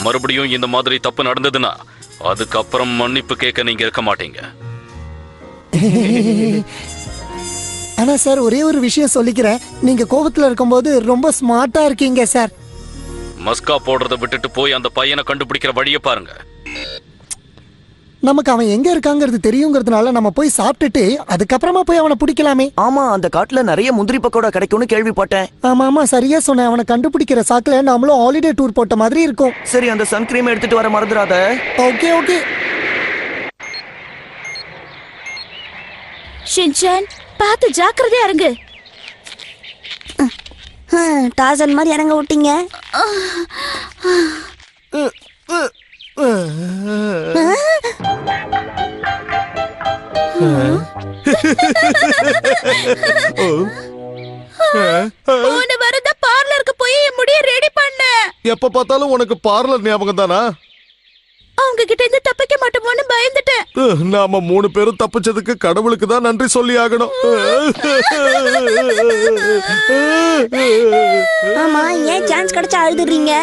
மறுபடியும் இந்த மாதிரி தப்பு நடந்ததுன்னா அதுக்கப்புறம் மன்னிப்பு கேட்க நீங்க இருக்க மாட்டீங்க. ஆனா சார், ஒரே ஒரு விஷயம் சொல்லிக்கிறேன். நீங்க கோபத்துல இருக்கும்போது ரொம்ப ஸ்மார்ட்டா இருக்கீங்க சார். மஸ்கா போடுறத விட்டுட்டு போய் அந்த பையனை கண்டுபிடிக்கிற வழியை பாருங்க. நமக்கு அவன் எங்க இருக்காங்கிறது தெரியுங்கிறதுனால நம்ம போய் சாப்பிட்டுட்டு அதுக்கப்புறமா போய் அவனை பிடிக்கலாமே. ஆமா, அந்த காட்டுல நிறைய முந்திரி பக்கோடா கிடைக்கும்னு கேள்விப்பட்டேன். ஆமா ஆமா, சரியா சொன்னேன். அவனை கண்டுபிடிக்கிற சாக்குல நாமளும் ஹாலிடே டூர் போட்ட மாதிரி இருக்கும். சரி, அந்த சன்கிரீம் எடுத்துட்டு வர மறந்துடாத. Okay okay. ஷின்சான், பார்த்து ஜாக்கிரதையா இறங்கு. டார்சன் மாதிரி இறங்க விட்டீங்க. போன வாரம் தான் பார்லருக்கு போய் என் முடிய ரெடி பண்ண. எப்ப பார்த்தாலும் உனக்கு பார்லர் ஞாபகம் தானா? அவங்க கிட்ட இருந்து தப்பிக்க மாட்டோமோன்னு பயந்துட்டேன். நாம 3 பேரும் தப்பிச்சதுக்கு கடவுளுக்கு தான் நன்றி சொல்லி ஆகணும். ஆமா, ஏன் சான்ஸ் கிடைச்சா அழுதுறீங்க?